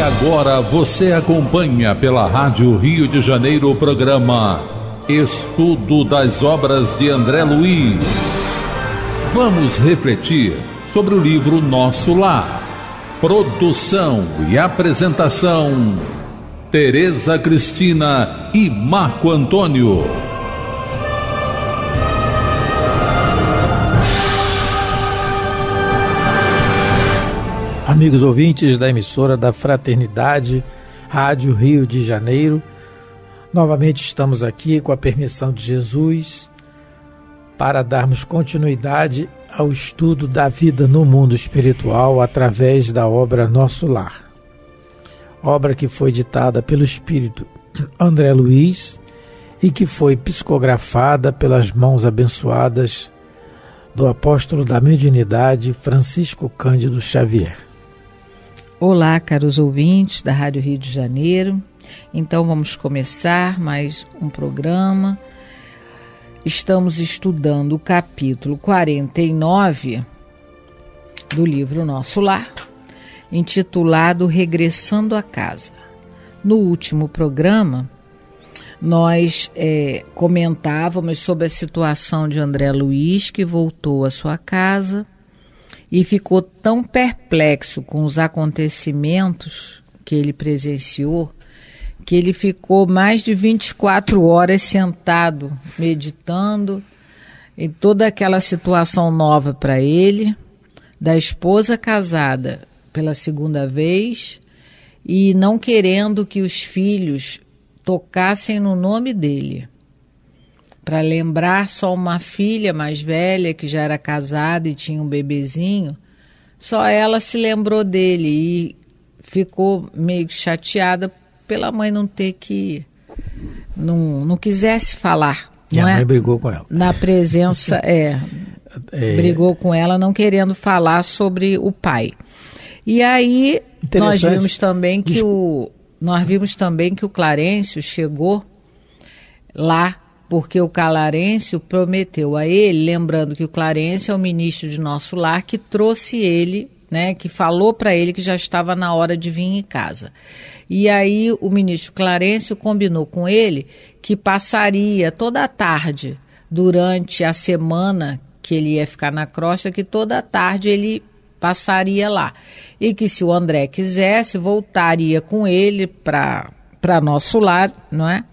agora você acompanha pela Rádio Rio de Janeiro o programa Estudo das Obras de André Luiz. Vamos refletir sobre o livro Nosso Lar. Produção e apresentação, Tereza Cristina e Marco Antônio. Amigos ouvintes da emissora da Fraternidade, Rádio Rio de Janeiro, novamente estamos aqui com a permissão de Jesus para darmos continuidade ao estudo da vida no mundo espiritual através da obra Nosso Lar. Obra que foi ditada pelo Espírito André Luiz e que foi psicografada pelas mãos abençoadas do apóstolo da mediunidade Francisco Cândido Xavier. Olá, caros ouvintes da Rádio Rio de Janeiro. Então vamos começar mais um programa. Estamos estudando o capítulo 49 do livro Nosso Lar, intitulado Regressando à Casa. No último programa, nós comentávamos sobre a situação de André Luiz, que voltou à sua casa e ficou tão perplexo com os acontecimentos que ele presenciou, que ele ficou mais de 24 horas sentado, meditando em toda aquela situação nova para ele, da esposa casada pela segunda vez e não querendo que os filhos tocassem no nome dele, para lembrar só uma filha mais velha que já era casada e tinha um bebezinho, só ela se lembrou dele e ficou meio chateada pela mãe não ter que, não quisesse falar. E a mãe brigou com ela. Na presença, brigou com ela não querendo falar sobre o pai. E aí nós vimos também que o Clarencio chegou lá, porque o Clarencio prometeu a ele, lembrando que o Clarencio é o ministro de Nosso Lar, que trouxe ele, né, que falou para ele que já estava na hora de vir em casa. E aí o ministro Clarencio combinou com ele que passaria toda a tarde, durante a semana que ele ia ficar na crosta, que toda a tarde ele passaria lá. E que se o André quisesse, voltaria com ele para Nosso Lar, não é?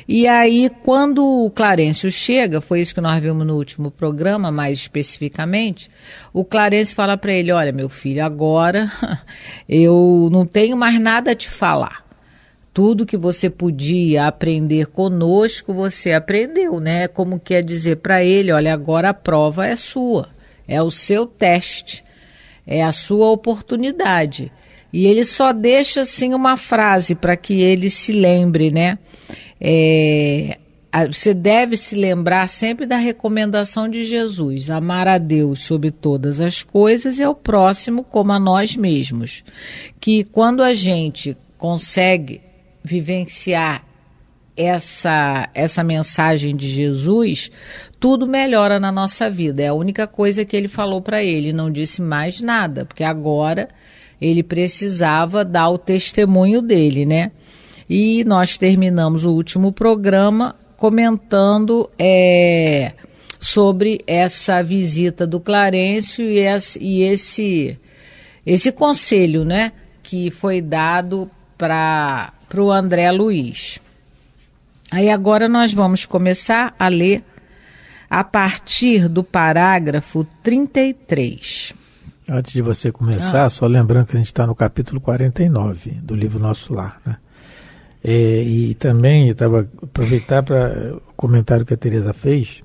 E aí, quando o Clarencio chega, foi isso que nós vimos no último programa, mais especificamente, o Clarencio fala para ele: olha, meu filho, agora eu não tenho mais nada a te falar. Tudo que você podia aprender conosco, você aprendeu, né? Como quer dizer para ele: olha, agora a prova é sua, é o seu teste, é a sua oportunidade. E ele só deixa assim uma frase para que ele se lembre, né? Você deve se lembrar sempre da recomendação de Jesus: amar a Deus sobre todas as coisas e ao próximo como a nós mesmos. Que quando a gente consegue vivenciar essa mensagem de Jesus, tudo melhora na nossa vida. É a única coisa que ele falou para ele, não disse mais nada, porque agora ele precisava dar o testemunho dele, né? E nós terminamos o último programa comentando sobre essa visita do Clarencio e esse conselho, né, que foi dado para o André Luiz. Aí agora nós vamos começar a ler a partir do parágrafo 33. Antes de você começar, só lembrando que a gente está no capítulo 49 do livro Nosso Lar, né? E também eu estava aproveitar para o comentário que a Tereza fez,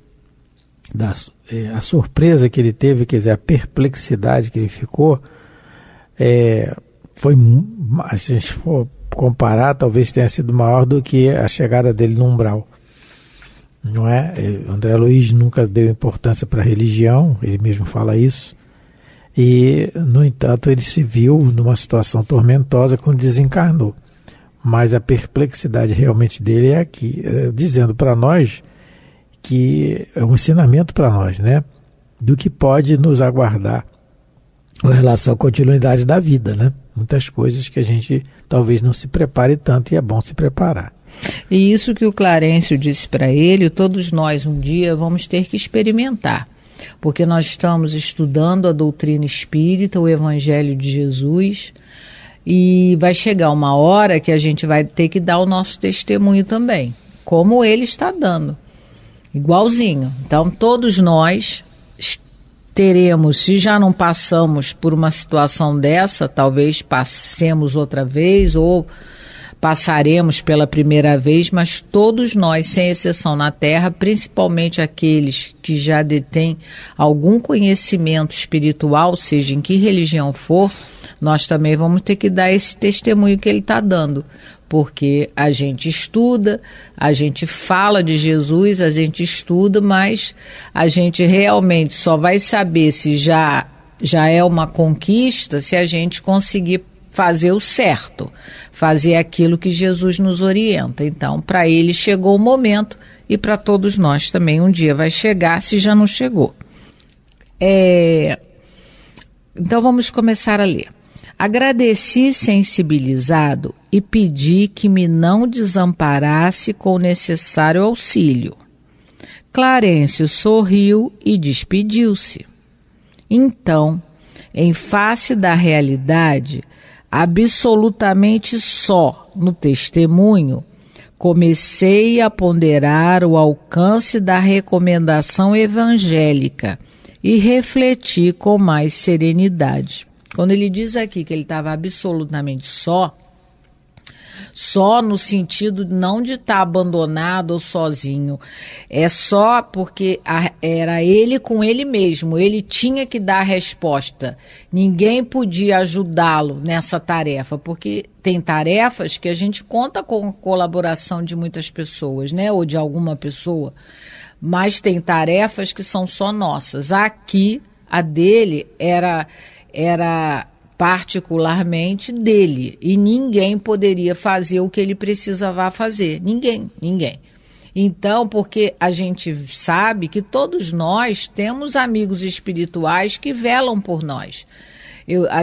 a surpresa que ele teve, quer dizer, a perplexidade que ele ficou, foi, se a gente for comparar, talvez tenha sido maior do que a chegada dele no umbral. Não é? André Luiz nunca deu importância para a religião, ele mesmo fala isso, e, no entanto, ele se viu numa situação tormentosa quando desencarnou. Mas a perplexidade realmente dele é aqui, dizendo para nós que é um ensinamento para nós, né? Do que pode nos aguardar com relação à continuidade da vida, né? Muitas coisas que a gente talvez não se prepare tanto e é bom se preparar. E isso que o Clarencio disse para ele, todos nós um dia vamos ter que experimentar, porque nós estamos estudando a doutrina espírita, o Evangelho de Jesus, e vai chegar uma hora que a gente vai ter que dar o nosso testemunho também, como ele está dando, igualzinho. Então todos nós teremos, se já não passamos por uma situação dessa, talvez passemos outra vez ou passaremos pela primeira vez, mas todos nós, sem exceção na Terra, principalmente aqueles que já detêm algum conhecimento espiritual, seja em que religião for, nós também vamos ter que dar esse testemunho que ele está dando, porque a gente estuda, a gente fala de Jesus, a gente estuda, mas a gente realmente só vai saber se já é uma conquista se a gente conseguir fazer o certo, fazer aquilo que Jesus nos orienta. Então, para ele chegou o momento e para todos nós também um dia vai chegar, se já não chegou. Então, vamos começar a ler. Agradeci sensibilizado e pedi que me não desamparasse com o necessário auxílio. Clarencio sorriu e despediu-se. Então, em face da realidade, absolutamente só no testemunho, comecei a ponderar o alcance da recomendação evangélica e refleti com mais serenidade. Quando ele diz aqui que ele estava absolutamente só no sentido não de estar abandonado ou sozinho, é só porque era ele com ele mesmo, ele tinha que dar a resposta, ninguém podia ajudá-lo nessa tarefa, porque tem tarefas que a gente conta com a colaboração de muitas pessoas, né, ou de alguma pessoa, mas tem tarefas que são só nossas. Aqui, a dele era particularmente dele, e ninguém poderia fazer o que ele precisava fazer, ninguém. Então, porque a gente sabe que todos nós temos amigos espirituais que velam por nós.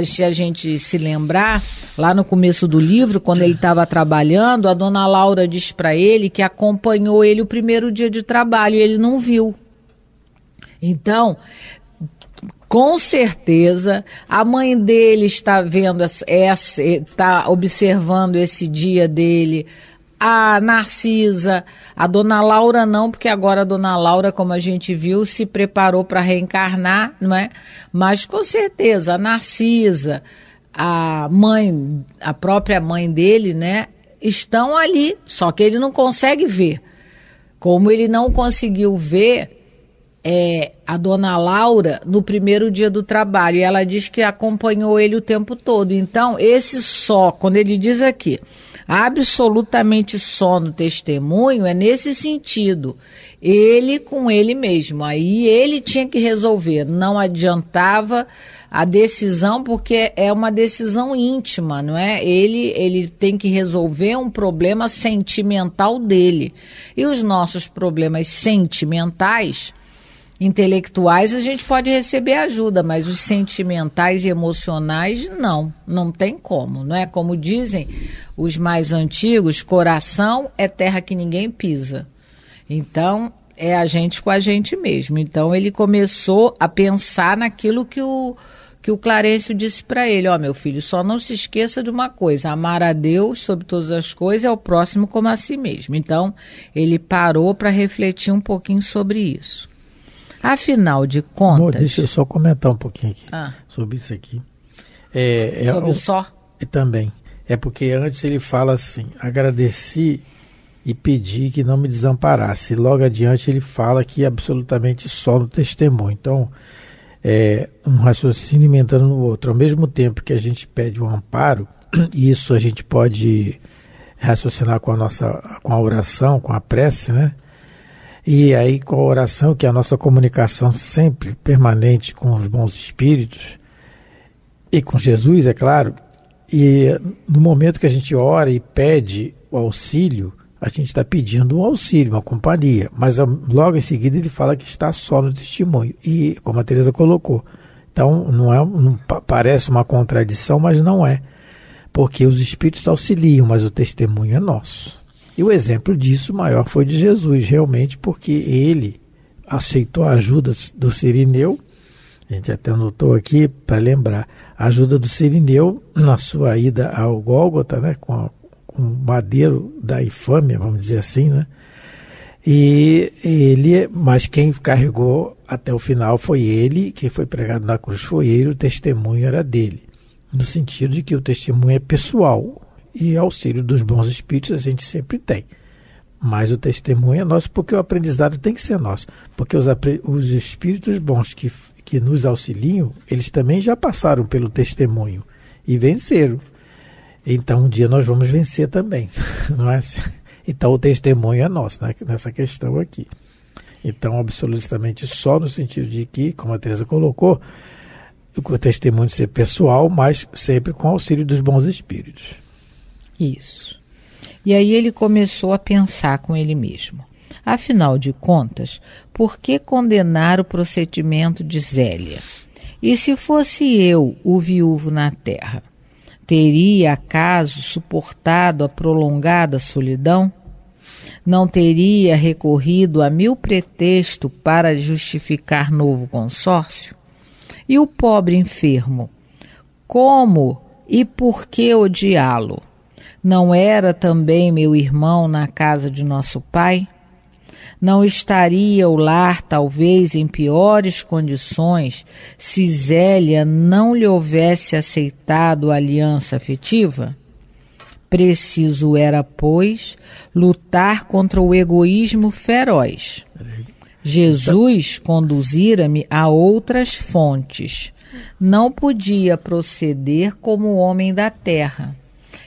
Se a gente se lembrar, lá no começo do livro, quando ele estava trabalhando, a dona Laura disse para ele que acompanhou ele o primeiro dia de trabalho e ele não viu. Então, com certeza, a mãe dele está vendo está observando esse dia dele, a Narcisa, a dona Laura não, porque agora a dona Laura, como a gente viu, se preparou para reencarnar, não é? Mas com certeza, a Narcisa, a própria mãe dele, né, estão ali, só que ele não consegue ver. Como ele não conseguiu ver a dona Laura no primeiro dia do trabalho, e ela diz que acompanhou ele o tempo todo. Então, esse só, quando ele diz aqui, absolutamente só no testemunho, é nesse sentido, ele com ele mesmo, aí ele tinha que resolver, não adiantava a decisão, porque é uma decisão íntima, não é? Ele tem que resolver um problema sentimental dele, e os nossos problemas sentimentais, intelectuais, a gente pode receber ajuda, mas os sentimentais e emocionais, não tem como, não é? Como dizem os mais antigos, coração é terra que ninguém pisa. Então, é a gente com a gente mesmo. Então, ele começou a pensar naquilo que o Clarencio disse para ele: meu filho, só não se esqueça de uma coisa, amar a Deus sobre todas as coisas, é o próximo como a si mesmo. Então, ele parou para refletir um pouquinho sobre isso. Afinal de contas... Amor, deixa eu só comentar um pouquinho aqui sobre isso aqui. Sobre o só? Também. É porque antes ele fala assim, agradeci e pedi que não me desamparasse. Logo adiante ele fala que absolutamente só no testemunho. Então, um raciocínio emendando no outro. Ao mesmo tempo que a gente pede um amparo, isso a gente pode raciocinar com a oração, com a prece, né? E aí com a oração, que é a nossa comunicação sempre permanente com os bons espíritos e com Jesus, é claro. E no momento que a gente ora e pede o auxílio, a gente está pedindo um auxílio, uma companhia. Mas logo em seguida ele fala que está só no testemunho. E como a Teresa colocou, Então, não parece uma contradição, mas não é. Porque os espíritos auxiliam, mas o testemunho é nosso. E o exemplo disso maior foi de Jesus, realmente, porque ele aceitou a ajuda do Cirineu. A gente até anotou aqui para lembrar, a ajuda do Cirineu na sua ida ao Gólgota, né, com o madeiro da infâmia, vamos dizer assim, né? Mas quem carregou até o final foi ele, quem foi pregado na cruz foi ele, o testemunho era dele, no sentido de que o testemunho é pessoal e auxílio dos bons espíritos a gente sempre tem, mas o testemunho é nosso porque o aprendizado tem que ser nosso, porque os espíritos bons que nos auxiliam, eles também já passaram pelo testemunho e venceram. Então um dia nós vamos vencer também, não é assim? Então o testemunho é nosso, né, nessa questão aqui. Então absolutamente só no sentido de que, como a Teresa colocou, o testemunho ser pessoal, mas sempre com o auxílio dos bons espíritos. Isso. E aí ele começou a pensar com ele mesmo. Afinal de contas, por que condenar o procedimento de Zélia? E se fosse eu o viúvo na terra, teria acaso suportado a prolongada solidão? Não teria recorrido a 1000 pretextos para justificar novo consórcio? E o pobre enfermo, como e por que odiá-lo? Não era também meu irmão na casa de nosso pai? Não estaria o lar talvez em piores condições se Zélia não lhe houvesse aceitado a aliança afetiva? Preciso era, pois, lutar contra o egoísmo feroz. Jesus conduzira-me a outras fontes. Não podia proceder como homem da terra.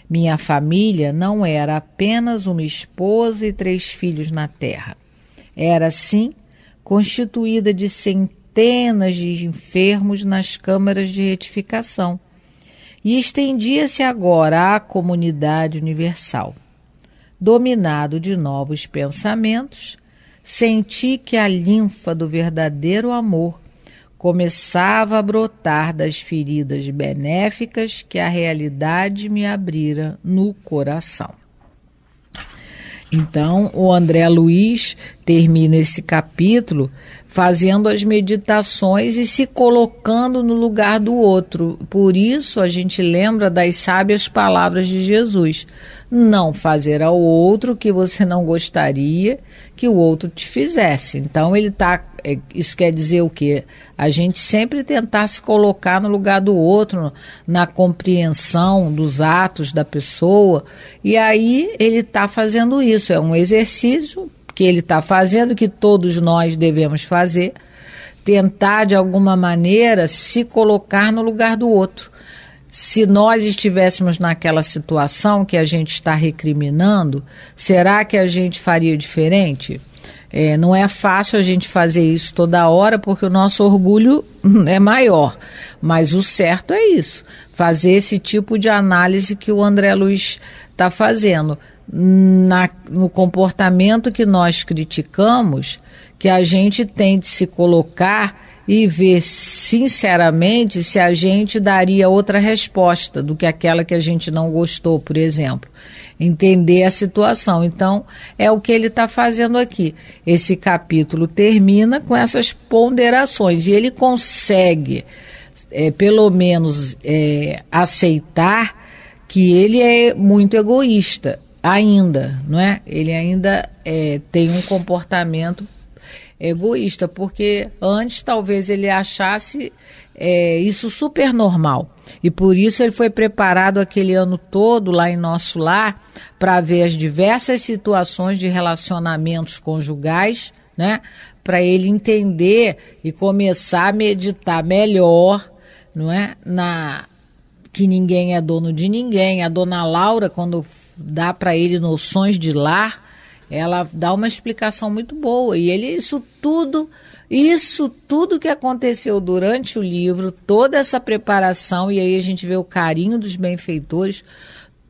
Minha família não era apenas uma esposa e 3 filhos na terra. Era, sim, constituída de centenas de enfermos nas câmaras de retificação. E estendia-se agora à comunidade universal. Dominado de novos pensamentos, senti que a linfa do verdadeiro amor começava a brotar das feridas benéficas que a realidade me abrira no coração. Então, o André Luiz termina esse capítulo fazendo as meditações e se colocando no lugar do outro. Por isso, a gente lembra das sábias palavras de Jesus. Não fazer ao outro o que você não gostaria que o outro te fizesse. Então, isso quer dizer o quê? A gente sempre tentar se colocar no lugar do outro, na compreensão dos atos da pessoa. E aí, ele está fazendo isso. É um exercício que ele está fazendo, que todos nós devemos fazer, tentar de alguma maneira se colocar no lugar do outro. Se nós estivéssemos naquela situação que a gente está recriminando, será que a gente faria diferente? Não é fácil a gente fazer isso toda hora, porque o nosso orgulho é maior, mas o certo é isso, fazer esse tipo de análise que o André Luiz está fazendo. No comportamento que nós criticamos, que a gente tem de se colocar e ver sinceramente se a gente daria outra resposta do que aquela que a gente não gostou, por exemplo. Entender a situação. Então, é o que ele está fazendo aqui. Esse capítulo termina com essas ponderações e ele consegue, pelo menos, aceitar que ele é muito egoísta. Ainda, não é? Ele ainda tem um comportamento egoísta, porque antes talvez ele achasse isso super normal. E por isso ele foi preparado aquele ano todo lá em Nosso Lar para ver as diversas situações de relacionamentos conjugais, né? Para ele entender e começar a meditar melhor, não é? Que ninguém é dono de ninguém. A dona Laura, quando dá para ele noções de lar, ela dá uma explicação muito boa. E ele, isso tudo que aconteceu durante o livro, toda essa preparação, e aí a gente vê o carinho dos benfeitores,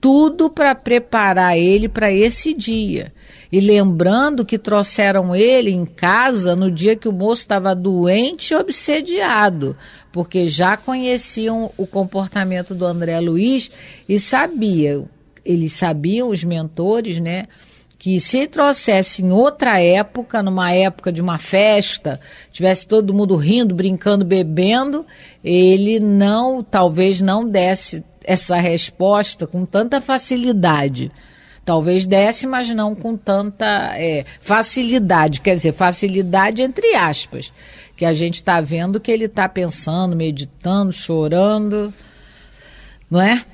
tudo para preparar ele para esse dia. E lembrando que trouxeram ele em casa no dia que o moço estava doente e obsediado, porque já conheciam o comportamento do André Luiz e eles sabiam, os mentores, né, que se trouxesse em outra época, numa época de uma festa, tivesse todo mundo rindo, brincando, bebendo, ele talvez não desse essa resposta com tanta facilidade. Talvez desse, mas não com tanta facilidade, quer dizer, facilidade entre aspas, que a gente está vendo que ele está pensando, meditando, chorando, não é?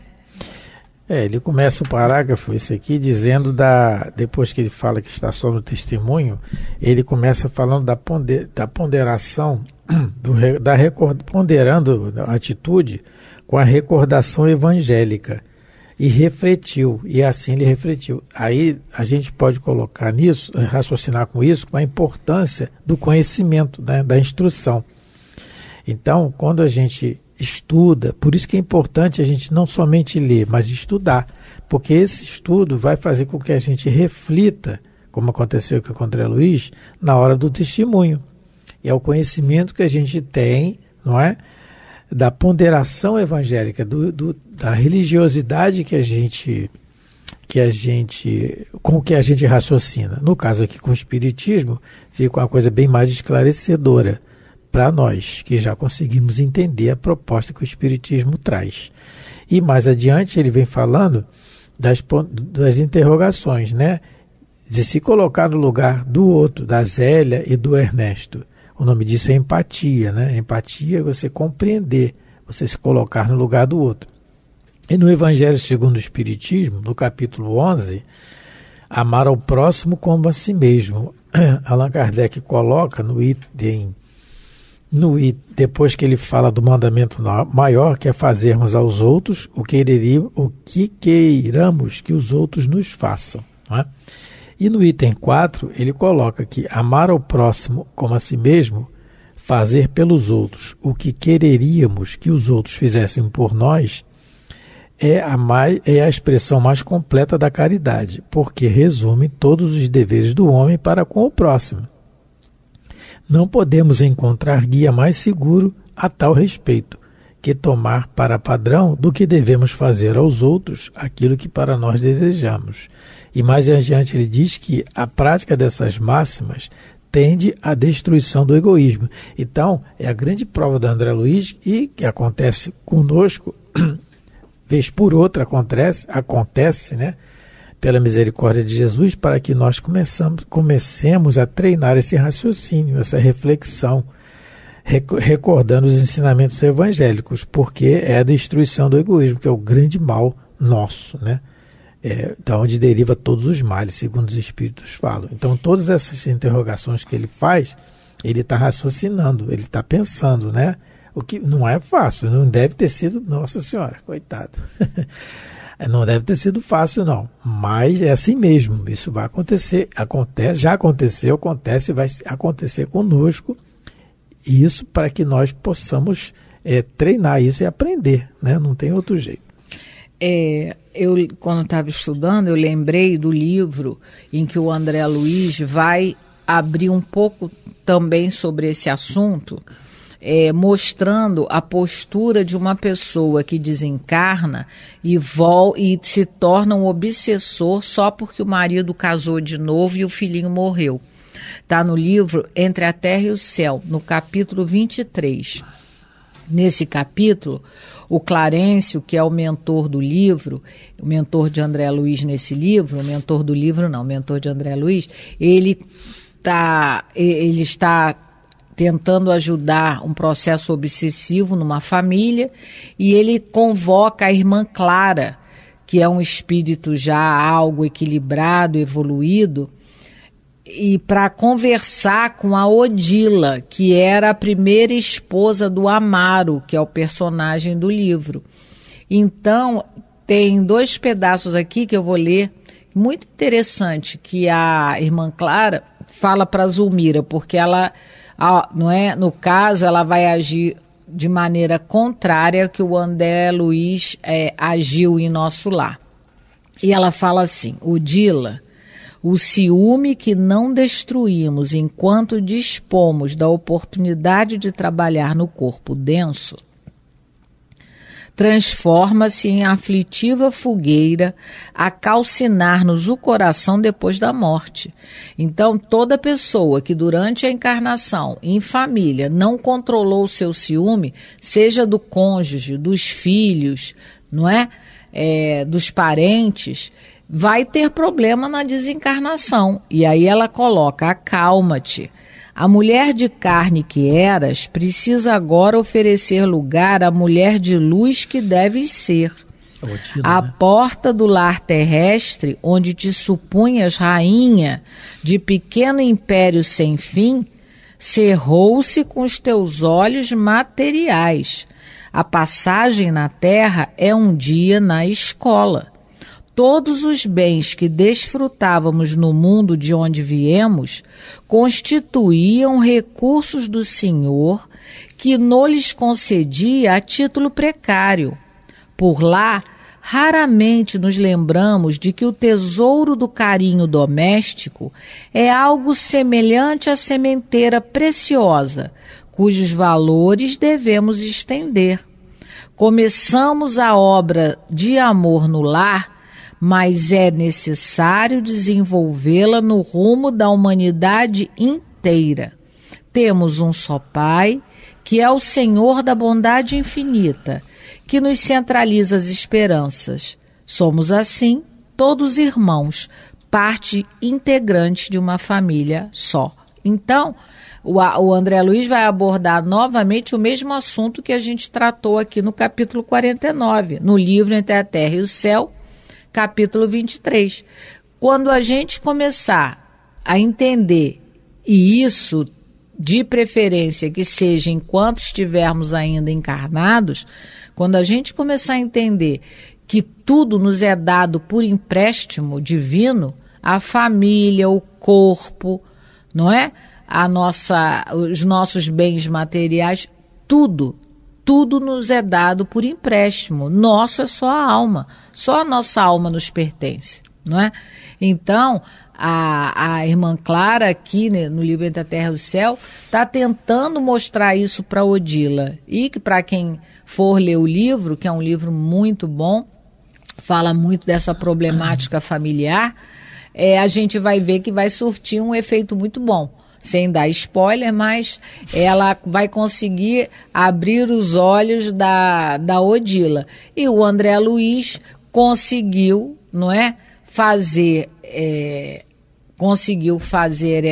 Ele começa o parágrafo, esse aqui, dizendo depois que ele fala que está só no testemunho, ele começa falando da ponderação, ponderando a atitude com a recordação evangélica, e refletiu, e assim ele refletiu. Aí a gente pode colocar nisso, raciocinar com isso, com a importância do conhecimento, né, da instrução. Então, quando a gente estuda, por isso que é importante a gente não somente ler, mas estudar, porque esse estudo vai fazer com que a gente reflita, como aconteceu com o André Luiz, na hora do testemunho. E é o conhecimento que a gente tem, não é? Da ponderação evangélica, da religiosidade com que a gente raciocina. No caso aqui com o Espiritismo, fica uma coisa bem mais esclarecedora para nós, que já conseguimos entender a proposta que o Espiritismo traz. E mais adiante ele vem falando das interrogações, né? De se colocar no lugar do outro, da Zélia e do Ernesto. O nome disso é empatia, né? Empatia é você compreender, você se colocar no lugar do outro. E no Evangelho segundo o Espiritismo, no capítulo 11, amar ao próximo como a si mesmo. Allan Kardec coloca no item, depois que ele fala do mandamento maior, que é fazermos aos outros o que queiramos que os outros nos façam, não é? E no item 4, ele coloca que amar ao próximo como a si mesmo, fazer pelos outros o que quereríamos que os outros fizessem por nós, é a expressão mais completa da caridade, porque resume todos os deveres do homem para com o próximo. Não podemos encontrar guia mais seguro a tal respeito, que tomar para padrão do que devemos fazer aos outros aquilo que para nós desejamos. E mais adiante ele diz que a prática dessas máximas tende à destruição do egoísmo. Então, é a grande prova do André Luiz e que acontece conosco, vez por outra acontece, né, pela misericórdia de Jesus, para que nós comecemos a treinar esse raciocínio, essa reflexão, recordando os ensinamentos evangélicos, porque é a destruição do egoísmo, que é o grande mal nosso, né? Da onde deriva todos os males, segundo os Espíritos falam. Então, todas essas interrogações que ele faz, ele está raciocinando, ele está pensando, né? O que não é fácil, não deve ter sido, nossa senhora, coitado, não deve ter sido fácil não, mas é assim mesmo, isso vai acontecer, já aconteceu, acontece e vai acontecer conosco, isso para que nós possamos treinar isso e aprender, né? Não tem outro jeito. Quando estava estudando, eu lembrei do livro em que o André Luiz vai abrir um pouco também sobre esse assunto, mostrando a postura de uma pessoa que desencarna e se torna um obsessor só porque o marido casou de novo e o filhinho morreu. Está no livro Entre a Terra e o Céu, no capítulo 23. Nesse capítulo, o Clarencio, que é o mentor do livro, o mentor de André Luiz nesse livro, o mentor de André Luiz, ele está tentando ajudar um processo obsessivo numa família e ele convoca a irmã Clara, que é um espírito já algo equilibrado, evoluído, e para conversar com a Odila, que era a primeira esposa do Amaro, que é o personagem do livro. Então, tem 2 pedaços aqui que eu vou ler, muito interessante, que a irmã Clara fala para Zulmira, porque ela, não é, no caso, ela vai agir de maneira contrária que o André Luiz agiu em nosso lar. E ela fala assim: Odila, O ciúme que não destruímos enquanto dispomos da oportunidade de trabalhar no corpo denso, transforma-se em aflitiva fogueira a calcinar-nos o coração depois da morte. Então, toda pessoa que durante a encarnação, em família, não controlou o seu ciúme, seja do cônjuge, dos filhos, não é? Dos parentes, vai ter problema na desencarnação. E aí ela coloca: acalma-te. A mulher de carne que eras precisa agora oferecer lugar à mulher de luz que deves ser. A porta do lar terrestre, onde te supunhas rainha de pequeno império sem fim, cerrou-se com os teus olhos materiais. A passagem na terra é um dia na escola. Todos os bens que desfrutávamos no mundo de onde viemos constituíam recursos do Senhor que nos concedia a título precário. Por lá, raramente nos lembramos de que o tesouro do carinho doméstico é algo semelhante à sementeira preciosa, cujos valores devemos estender. Começamos a obra de amor no lar, mas é necessário desenvolvê-la no rumo da humanidade inteira. Temos um só Pai, que é o Senhor da bondade infinita, que nos centraliza as esperanças. Somos, assim, todos irmãos, parte integrante de uma família só. Então, o André Luiz vai abordar novamente o mesmo assunto que a gente tratou aqui no capítulo 49, no livro Entre a Terra e o Céu, capítulo 23. Quando a gente começar a entender, e isso de preferência que seja enquanto estivermos ainda encarnados, quando a gente começar a entender que tudo nos é dado por empréstimo divino, a família, o corpo, não é? Os nossos bens materiais, tudo nos é dado por empréstimo. Nosso é só a alma. Só a nossa alma nos pertence, não é? Então, a irmã Clara, aqui, né, no livro Entre a Terra e o Céu, está tentando mostrar isso para Odila. E que, para quem for ler o livro, que é um livro muito bom, fala muito dessa problemática familiar, a gente vai ver que vai surtir um efeito muito bom. Sem dar spoiler, mas ela vai conseguir abrir os olhos da Odila. E o André Luiz conseguiu, não é, conseguiu fazer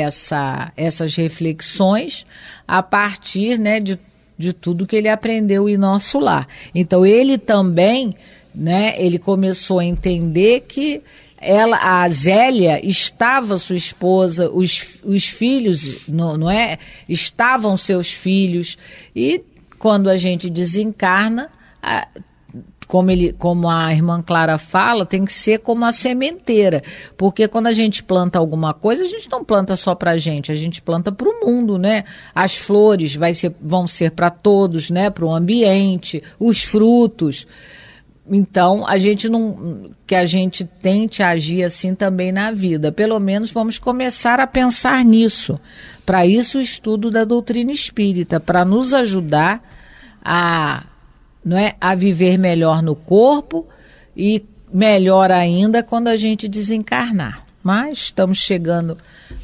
essas reflexões a partir, né, de tudo que ele aprendeu em nosso lar. Então ele também, né, ele começou a entender que a Zélia estava sua esposa, os filhos, não é? Estavam seus filhos, quando a gente desencarna, como a irmã Clara fala, tem que ser como a sementeira, porque quando a gente planta alguma coisa, a gente não planta só para a gente planta para o mundo, né? As flores vão ser para todos, né? Para o ambiente, os frutos. Então, que a gente tente agir assim também na vida. Pelo menos vamos começar a pensar nisso. Para isso, o estudo da doutrina espírita, para nos ajudar a viver melhor no corpo e melhor ainda quando a gente desencarnar. Mas estamos chegando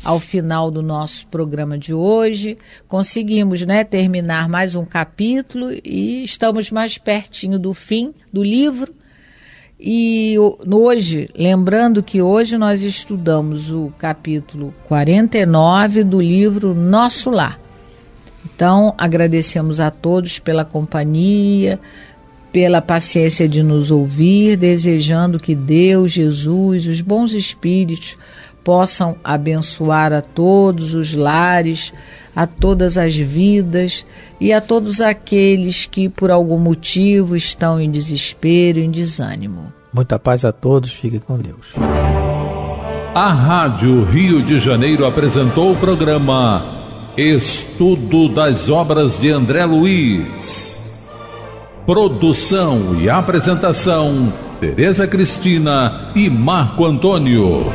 ao final do nosso programa de hoje. Conseguimos, né, terminar mais um capítulo e estamos mais pertinho do fim do livro. E hoje, lembrando que hoje nós estudamos o capítulo 49 do livro Nosso Lar. Então, agradecemos a todos pela companhia, pela paciência de nos ouvir, desejando que Deus, Jesus, os bons espíritos possam abençoar a todos os lares, a todas as vidas e a todos aqueles que por algum motivo estão em desespero, em desânimo. Muita paz a todos, fiquem com Deus. A Rádio Rio de Janeiro apresentou o programa Estudo das Obras de André Luiz. Produção e apresentação, Tereza Cristina e Marco Antônio.